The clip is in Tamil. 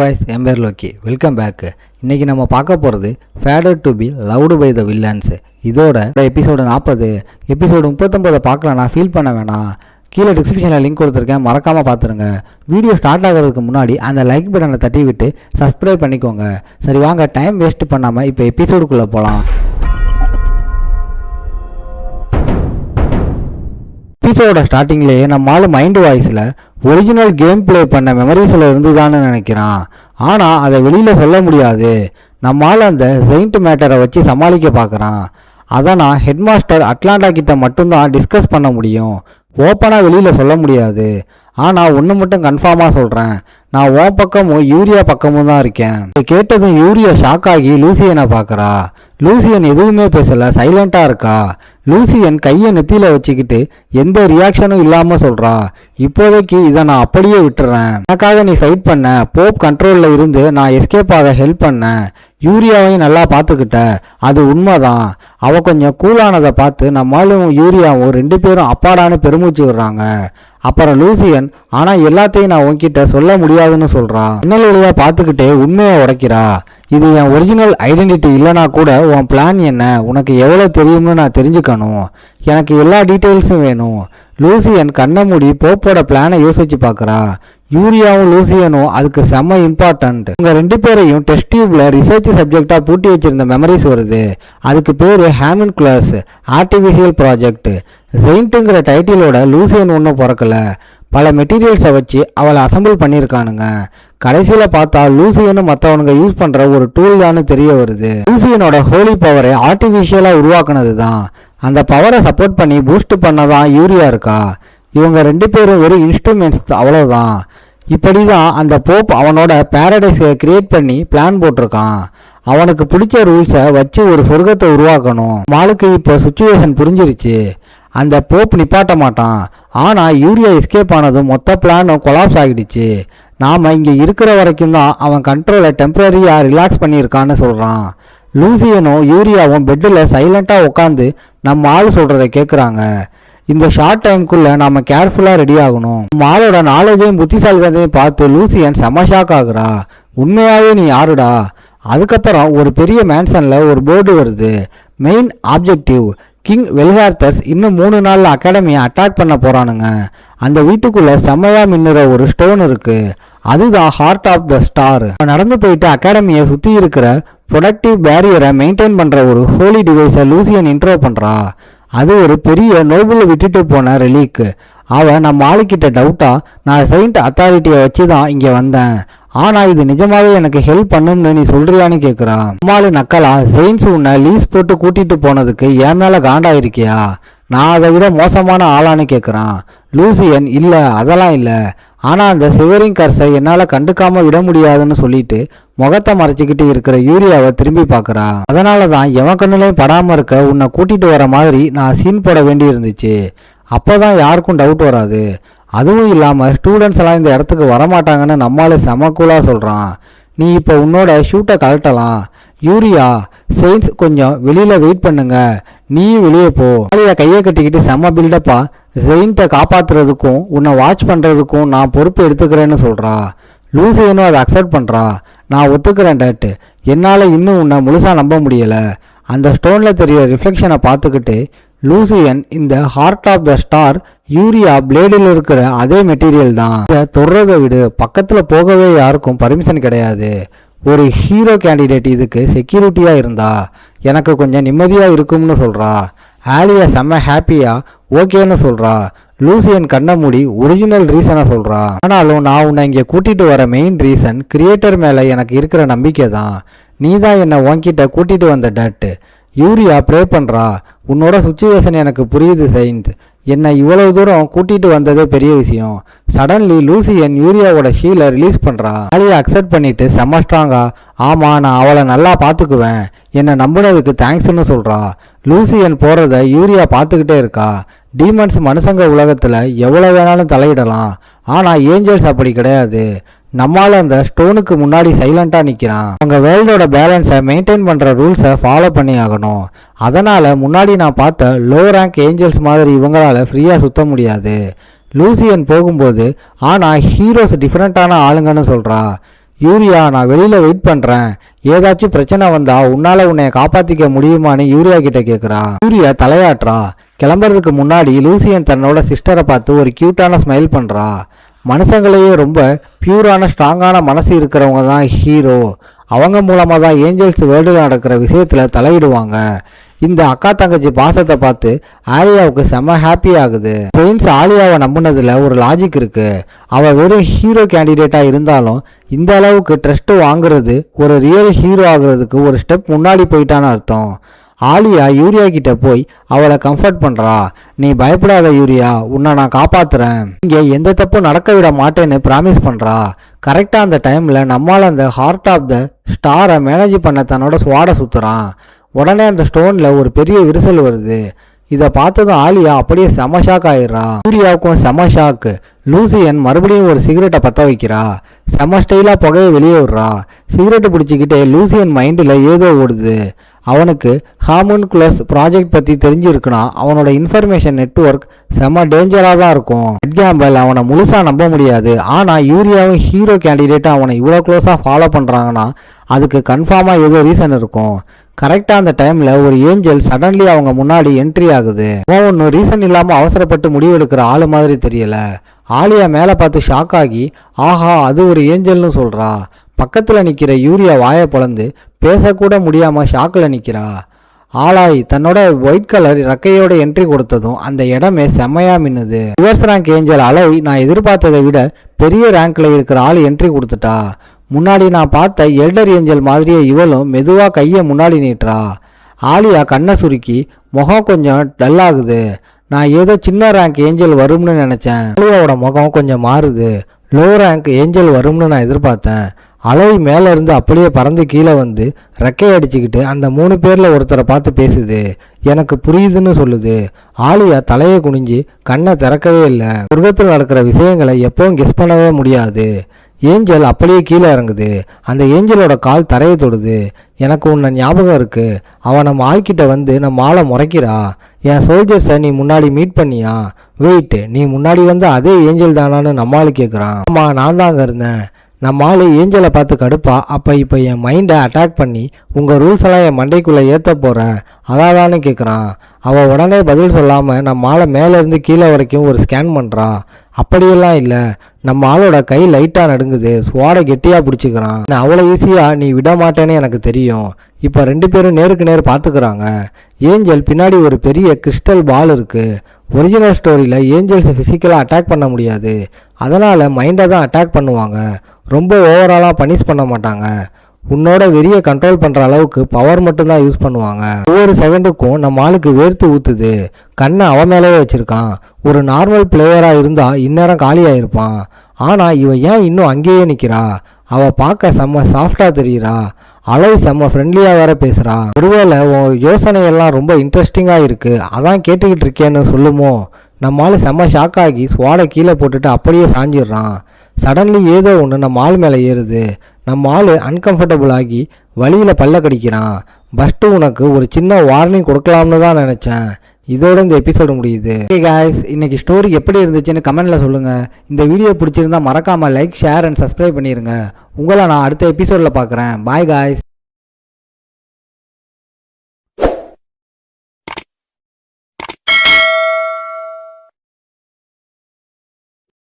guys, என் பேர் லோக்கி. Welcome back. இன்னைக்கு நம்ம பார்க்க போகிறது fated to be loved by the villains. இதோட எபிசோடு 40. எபிசோடு 39 பார்க்கலன்னா ஃபீல் பண்ண வேணாம். கீழே டிஸ்கிரிப்ஷனில் லிங்க் கொடுத்துருக்கேன், மறக்காமல் பார்த்துருங்க. வீடியோ ஸ்டார்ட் ஆகிறதுக்கு முன்னாடி அந்த லைக் பட்டனை தட்டி விட்டு சப்ஸ்கிரைப் பண்ணிக்கோங்க. சரி வாங்க, டைம் வேஸ்ட் பண்ணாமல் இப்போ எபிசோடுக்குள்ளே போகலாம். எபிசோட ஸ்டார்டிங்லேயே நம்மளால மைண்ட் வாய்ஸில் ஒரிஜினல் கேம் பிளே பண்ண மெமரிஸில் இருந்துதான்னு நினைக்கிறான். ஆனால் அதை வெளியில் சொல்ல முடியாது. நம்மளால் அந்த செயின்ட் மேட்டரை வச்சு சமாளிக்க பார்க்குறான். அதை நான் ஹெட்மாஸ்டர் அட்லாண்டா கிட்ட மட்டும்தான் டிஸ்கஸ் பண்ண முடியும். ஓப்பனாக வெளியில் சொல்ல முடியாது. ஆனால் ஒன்று மட்டும் கன்ஃபார்மாக சொல்கிறேன், நான் ஓ பக்கமும் யூரியா பக்கமும் தான் இருக்கேன். கேட்டதும் யூரியா ஷாக் ஆகி லூசியனை பார்க்குறா. லூசியன் எதுவுமே பேசலை, சைலண்ட்டாக இருக்கா. லூசியன் கையை நெத்தியில் வச்சுக்கிட்டு எந்த ரியாக்ஷனும் இல்லாமல் சொல்கிறா, இப்போதைக்கு இதை நான் அப்படியே விட்டுறேன். எனக்காக நீ ஃபைட் பண்ண, போப் கண்ட்ரோலில் இருந்து நான் எஸ்கேப் ஆக ஹெல்ப் பண்ணேன். யூரியாவையும் நல்லா பார்த்துக்கிட்ட, அது உண்மைதான். அவள் கொஞ்சம் கூலானதை பார்த்து நம்மளும் யூரியாவும் 2 பேரும் அப்பாடான்னு பெருமூச்சு விடுறாங்க. அப்புறம் லூசியன், ஆனால் எல்லாத்தையும் நான் உன்கிட்ட சொல்ல முடியாதுன்னு சொல்கிறா. இன்னல் வழியாக பார்த்துக்கிட்டே உண்மையை உடைக்கிறா. இது என் ஒரிஜினல் ஐடென்டிட்டி இல்லைனா கூட உன் பிளான் என்ன, உனக்கு எவ்வளோ தெரியும்னு நான் தெரிஞ்சுக்கணும். எனக்கு எல்லா டீட்டெயில்ஸும் வேணும். லூசியன் கண்ணை மூடி போப்போட பிளானை யோசிச்சு பார்க்குறா. யூரியாவும் லூசியனும் அதுக்கு செம்ம இம்பார்ட்டன்ட். இவங்க 2 பேரையும் டெஸ்ட் டியூப்ல ரிசர்ச் சப்ஜெக்டாக பூட்டி வச்சிருந்த மெமரிஸ் வருது. அதுக்கு பேர் Hemen class artificial project. செயின்ட்டுங்கிற டைட்டிலோட Lucian ஒன்றும் பிறக்கல. பல மெட்டீரியல்ஸை வச்சு அவளை அசம்பிள் பண்ணியிருக்கானுங்க. கடைசியில் பார்த்தா லூசியனும் மற்றவனுங்க யூஸ் பண்ணுற ஒரு டூல் தான்னு தெரிய வருது. லூசியனோட ஹோலி பவரை ஆர்டிஃபிஷியலாக உருவாக்குனது தான். அந்த பவரை சப்போர்ட் பண்ணி பூஸ்ட் பண்ணதான் யூரியா இருக்கா. இவங்க 2 பேரும் வெறும் இன்ஸ்ட்ருமெண்ட்ஸ், அவ்வளோதான். இப்படி தான் அந்த போப் அவனோட பேரடைஸை கிரியேட் பண்ணி பிளான் போட்டிருக்கான். அவனுக்கு பிடிச்ச ரூல்ஸை வச்சு ஒரு சொர்க்கத்தை உருவாக்கணும். மாலுக்கு இப்போ சுச்சுவேஷன் புரிஞ்சிருச்சு. அந்த போப் நிப்பாட்ட மாட்டான். ஆனால் யூரியா எஸ்கேப் ஆனதும் மொத்த பிளானும் கொலாப்ஸ் ஆகிடுச்சு. நாம் இங்கே இருக்கிற வரைக்கும் தான் அவன் கண்ட்ரோலை டெம்பரரியாக ரிலாக்ஸ் பண்ணியிருக்கான்னு சொல்கிறான். லூசியனும் யூரியாவும் பெட்டில் சைலண்ட்டாக உட்காந்து நம்ம ஆள் சொல்கிறத கேட்குறாங்க. இந்த ஷார்ட் டைமுக்குள்ளே நாம் கேர்ஃபுல்லாக ரெடி ஆகணும். நம்ம ஆளோட நாலேஜையும் புத்திசாலித்தனத்தையும் பார்த்து லூசியன் செம ஷாக் ஆகுறா. உண்மையாகவே நீ யாருடா? அதுக்கப்புறம் ஒரு பெரிய மேன்சனில் ஒரு போர்டு வருது. மெயின் ஆப்ஜெக்டிவ், கிங் வெல்ஹார்த்தர்ஸ் இன்னும் 3 நாளில் அகாடமியை அட்டாக் பண்ண போகிறானுங்க. அந்த வீட்டுக்குள்ளே செம்மையாக மின்னுற ஒரு ஸ்டோன் இருக்குது. அதுதான் ஹார்ட் ஆஃப் த ஸ்டார். நடந்து போயிட்டு அகாடமியை சுற்றி இருக்கிற ப்ரொடக்டிவ் பேரியரை மெயின்டைன் பண்ணுற ஒரு ஹோலி டிவைஸை லூசியன் இன்ட்ரோ பண்ணுறா. அது ஒரு பெரிய நோபுல விட்டுட்டு போன ரெலீக்கு. அவன் நம்ம ஆளுக்கிட்ட டவுட்டா, நான் செயின்ட் அத்தாரிட்டியை வச்சு தான் இங்கே வந்தேன், ஆனால் இது நிஜமாவே எனக்கு ஹெல்ப் பண்ணும்னு நீ சொல்றியான்னு கேட்குறான். நம்மளால நக்கலா, செயின்ஸ் உன்னை லீஸ் போட்டு கூட்டிட்டு போனதுக்கு என் மேலே காண்டாயிருக்கியா? நான் அதை விட மோசமான ஆளான்னு கேட்குறான். லூசியன், இல்லை அதெல்லாம் இல்லை, ஆனால் அந்த சிவரிங் கர்ஸை என்னால் கண்டுக்காமல் விட முடியாதுன்னு சொல்லிட்டு முகத்தை மறைச்சிக்கிட்டு இருக்கிற யூரியாவை திரும்பி பார்க்குறா. அதனால தான் எவன் கண்ணுலையும் படாமல் இருக்க உன்னை கூட்டிகிட்டு வர மாதிரி நான் சீன் போட வேண்டி இருந்துச்சு. அப்போ தான் யாருக்கும் டவுட் வராது. அதுவும் இல்லாமல் ஸ்டூடெண்ட்ஸ் எல்லாம் இந்த இடத்துக்கு வரமாட்டாங்கன்னு நம்மளால செமக்கூலாக சொல்கிறான். நீ இப்போ உன்னோட ஷூட்டை கழட்டலாம். யூரியா, செயின்ஸ் கொஞ்சம் வெளியில் வெயிட் பண்ணுங்க, நீ வெளியே போ. கையை கட்டிக்கிட்டு செம்ம பில்டப்பா செயின்ட்டை காப்பாற்றுறதுக்கும் உன்னை வாட்ச் பண்ணுறதுக்கும் நான் பொறுப்பு எடுத்துக்கிறேன்னு சொல்கிறா. லூசியனும் அதை அக்செப்ட் பண்ணுறா. நான் ஒத்துக்கிறேன் டேட்டு, என்னால் இன்னும் உன்னை முழுசாக நம்ப முடியலை. அந்த ஸ்டோனில் தெரிய ரிஃப்ளெக்ஷனை பார்த்துக்கிட்டு லூசியன், இந்த ஹார்ட் ஆஃப் த ஸ்டார் யூரியா பிளேடில் இருக்கிற அதே மெட்டீரியல் தான். இதை தொடுறதை விடு, பக்கத்தில் போகவே யாருக்கும் பர்மிஷன் கிடையாது. ஒரு ஹீரோ கேண்டிடேட் இதுக்கு செக்யூரிட்டியாக இருந்தா எனக்கு கொஞ்சம் நிம்மதியாக இருக்கும்னு சொல்கிறா. ஆலியா செம்ம ஹாப்பியாக ஓகேன்னு சொல்கிறா. லூசியன் கண்ணை மூடி ஒரிஜினல் ரீசனை சொல்கிறா. ஆனாலும் நான் உன்னை இங்கே கூட்டிகிட்டு வர மெயின் ரீசன் கிரியேட்டர் மேலே எனக்கு இருக்கிற நம்பிக்கை தான். நீ தான் என்னை உன்கிட்ட கூட்டிகிட்டு வந்த டேட்டு. யூரியா ப்ரே பண்ணுறா. உன்னோட சுச்சுவேஷன் எனக்கு புரியுது செயின்ட், என்னை இவ்வளவு தூரம் கூட்டிகிட்டு வந்ததே பெரிய விஷயம். சடன்லி லூசியன் யூரியாவோட ஷீலை ரிலீஸ் பண்ணுறா. ஆலியா அக்செப்ட் பண்ணிட்டு செம்ம ஸ்ட்ராங்கா, ஆமாம் நான் அவளை நல்லா பார்த்துக்குவேன், என்னை நம்பினதுக்கு தேங்க்ஸ்ன்னு சொல்கிறா. லூசியன் போகிறத யூரியா பார்த்துக்கிட்டே இருக்கா. டீமன்ஸ் மனுஷங்க உலகத்தில் எவ்வளோ வேணாலும் தலையிடலாம், ஆனால் ஏஞ்சல்ஸ் அப்படி கிடையாது. நம்மால் அந்த ஸ்டோனுக்கு முன்னாடி சைலண்ட்டாக நிற்கிறான். அவங்க வேர்ல்டோட பேலன்ஸை மெயின்டைன் பண்ணுற ரூல்ஸை ஃபாலோ பண்ணி ஆகணும். அதனால் முன்னாடி நான் பார்த்த லோ ரேங்க் ஏஞ்சல்ஸ் மாதிரி இவங்களால் ஃப்ரீயாக சுற்ற முடியாது. லூசியன் போகும்போது ஆனால் ஹீரோஸ் டிஃப்ரெண்ட்டான ஆளுங்கன்னு சொல்கிறா. யூரியா நான் வெளியில் வெயிட் பண்ணுறேன், ஏதாச்சும் பிரச்சனை வந்தா உன்னால் உன்னை காப்பாற்றிக்க முடியுமான்னு யூரியா கிட்ட கேட்குறா. யூரியா தலையாட்டுறா. கிளம்புறதுக்கு முன்னாடி லூசியன் தன்னோட சிஸ்டரை பார்த்து ஒரு க்யூட்டான ஸ்மைல் பண்ணுறா. மனுஷங்களையே ரொம்ப பியூரான ஸ்ட்ராங்கான மனசு இருக்கிறவங்க தான் ஹீரோ. அவங்க மூலமாக தான் ஏஞ்சல்ஸ் வேர்ல்டில் நடக்கிற விஷயத்தில் தலையிடுவாங்க. இந்த அக்கா தங்கச்சி பாசத்தை பார்த்து ஆலியாவுக்கு செம்ம ஹாப்பி ஆகுது. செயின்ஸ் ஆலியாவை நம்பினதில் ஒரு லாஜிக் இருக்கு. அவள் வெறும் ஹீரோ கேண்டிடேட்டாக இருந்தாலும் இந்த அளவுக்கு ட்ரஸ்ட் வாங்குறது ஒரு ரியல் ஹீரோ ஆகுறதுக்கு ஒரு ஸ்டெப் முன்னாடி போயிட்டான்னு அர்த்தம். ஆலியா யூரியா கிட்ட போய் அவளை கம்ஃபர்ட் பண்ணுறா. நீ பயப்படாத யூரியா, உன்னை நான் காப்பாத்துறேன், இங்கே எந்த தப்பும் நடக்க விட மாட்டேன்னு ப்ராமிஸ் பண்ணுறா. கரெக்டாக அந்த டைமில் நம்மால் அந்த ஹார்ட் ஆஃப் த ஸ்டாரை மேனேஜ் பண்ண தன்னோட ஸ்வாடை சுற்றுறான். உடனே அந்த ஸ்டோனில் ஒரு பெரிய விரிசல் வருது. இதை பார்த்ததும் ஆலியா அப்படியே செம ஷாக் ஆயிடுறா. சூர்யாவுக்கும் செம ஷாக்கு. லூசியன் மறுபடியும் ஒரு சிகரெட்டை பற்ற வைக்கிறா. செம ஸ்டைலாக புகையை வெளியே விடுறா. சிகரெட்டு பிடிச்சிக்கிட்டே லூசியன் மைண்டில் ஏதோ ஓடுது. அவனுக்கு ஹார்மோன்குலஸ் ப்ராஜெக்ட் பற்றி தெரிஞ்சிருக்குன்னா அவனோட இன்ஃபர்மேஷன் நெட்வொர்க் செம டேஞ்சராக தான் இருக்கும். ரெட் கேம்பல் அவனை முழுசாக நம்ப முடியாது. ஆனால் யூரியாவும் ஹீரோ கேண்டிடேட்டாக அவனை இவ்வளோ க்ளோஸாக ஃபாலோ பண்ணுறாங்கன்னா அதுக்கு கன்ஃபார்மாக ஏதோ ரீசன் இருக்கும். கரெக்டாக அந்த டைமில் ஒரு ஏஞ்சல் சடன்லி அவங்க முன்னாடி என்ட்ரி ஆகுது. அவன் ஒன்றும் ரீசன் இல்லாமல் அவசரப்பட்டு முடிவெடுக்கிற ஆள் மாதிரி தெரியல. ஆலியா மேலே பார்த்து ஷாக் ஆகி ஆஹா அது ஒரு ஏஞ்சல்னு சொல்கிறா. பக்கத்தில் நிற்கிற யூரியா வாயை பொளந்து பேசக்கூட முடியாமல் ஷாக்கில் நிற்கிறா. ஆளாய் தன்னோட ஒயிட் கலர் ரெக்கையோட என்ட்ரி கொடுத்ததும் அந்த இடமே செம்மையாக மின்னுது. ரிவர்ஸ் ரேங்க் ஏஞ்சல் அலோய் நான் எதிர்பார்த்ததை விட பெரிய ரேங்க்ல இருக்கிற ஆள் என்ட்ரி கொடுத்துட்டா. முன்னாடி நான் பார்த்த எல்டர் ஏஞ்சல் மாதிரியே இவளும் மெதுவாக கையை முன்னாடி நீட்டுறா. ஆலியா கண்ணை சுருக்கி முகம் கொஞ்சம் டல்லாகுது. நான் ஏதோ சின்ன ரேங்க் ஏஞ்சல் வரும்னு நினச்சேன். ஆலியாவோட முகம் கொஞ்சம் மாறுது. லோ ரேங்க் ஏஞ்சல் வரும்னு நான் எதிர்பார்த்தேன். அலோய் மேலே இருந்து அப்படியே பறந்து கீழே வந்து ரெக்கை அடிச்சுக்கிட்டு அந்த 3 பேரில் ஒருத்தரை பார்த்து பேசுது. எனக்கு புரியுதுன்னு சொல்லுது. ஆலியா தலையை குனிஞ்சு கண்ணை திறக்கவே இல்லை. சொர்க்கத்தில் நடக்கிற விஷயங்களை எப்பவும் கெஸ் பண்ணவே முடியாது. ஏஞ்சல் அப்படியே கீழே இறங்குது. அந்த ஏஞ்சலோட கால் தரையை தொடுது. எனக்கு உன்னை ஞாபகம் இருக்கு. அவன் நம்ம ஆள்கிட்ட வந்து நம்ம ஆளை முறைக்கிறா. என் சோல்ஜர்ஸை நீ முன்னாடி மீட் பண்ணியா? வெயிட், நீ முன்னாடி வந்து அதே ஏஞ்சல் தானான்னு நம்ம ஆள் கேட்குறான். ஆமாம், நான் தான் அங்கே இருந்தேன். நம்ம ஆள் ஏஞ்சலை பார்த்து கடுப்பா. அப்போ இப்போ என் மைண்டை அட்டாக் பண்ணி உங்கள் ரூல்ஸ் எல்லாம் என் மண்டைக்குள்ளே ஏற்ற போகிற அதாதான்னு கேட்குறான். அவள் உடனே பதில் சொல்லாமல் நம்ம ஆளை மேலேருந்து கீழே வரைக்கும் ஒரு ஸ்கேன் பண்ணுறா. அப்படியெல்லாம் இல்லை, நம்ம ஆளோட கை லைட்டாக நடுங்குது. ஸ்வாடை கெட்டியாக பிடிச்சிக்கிறான். நான் அவ்வளோ ஈஸியாக நீ விட மாட்டேன்னு எனக்கு தெரியும். இப்போ 2 பேரும் நேருக்கு நேர் பார்த்துக்கிறாங்க. ஏஞ்சல் பின்னாடி ஒரு பெரிய கிறிஸ்டல் பால் இருக்குது. ஒரிஜினல் ஸ்டோரியில் ஏஞ்சல்ஸை ஃபிசிக்கலாக அட்டாக் பண்ண முடியாது. அதனால் மைண்டை தான் அட்டாக் பண்ணுவாங்க. ரொம்ப ஓவராலாக பனிஷ் பண்ண மாட்டாங்க. உன்னோட வெறியை கண்ட்ரோல் பண்ணுற அளவுக்கு பவர் மட்டும்தான் யூஸ் பண்ணுவாங்க. ஒவ்வொரு செகண்டுக்கும் நம்ம ஆளுக்கு வேர்த்து ஊற்றுது. கண்ணை அவன் மேலேயே வச்சுருக்கான். ஒரு நார்மல் பிளேயராக இருந்தால் இந்நேரம் காலியாயிருப்பான். ஆனால் இவன் ஏன் இன்னும் அங்கேயே நிற்கிறா? அவள் பார்க்க செம்ம சாஃப்டாக தெரிகிறா. அலோய் செம்ம ஃப்ரெண்ட்லியாக வேற பேசுகிறா. ஒருவேளை உன் யோசனையெல்லாம் ரொம்ப இன்ட்ரெஸ்டிங்காக இருக்குது, அதான் கேட்டுக்கிட்டு இருக்கேன்னு சொல்லுமோ? நம்ம ஆள் செம்ம ஷாக் ஆகி ஸ்வாடை கீழே போட்டுட்டு அப்படியே சாஞ்சிடுறான். சடன்லி ஏதோ ஒன்று நம்ம ஆள் மேலே ஏறுது. நம்ம ஆள் அன்கம்ஃபர்டபுள் ஆகி வழியில் பல்ல கடிக்கிறான். ஃபஸ்ட்டு உனக்கு ஒரு சின்ன வார்னிங் கொடுக்கலாம்னு தான் நினச்சேன். இதோட இந்த எபிசோடு முடியுது. ஓகே காய்ஸ், இன்னைக்கு ஸ்டோரி எப்படி இருந்துச்சுன்னு கமெண்ட்டில் சொல்லுங்கள். இந்த வீடியோ பிடிச்சிருந்தா மறக்காமல் லைக், ஷேர் அண்ட் சப்ஸ்கிரைப் பண்ணிடுங்க. உங்களை நான் அடுத்த எபிசோடில் பார்க்குறேன். Bye guys.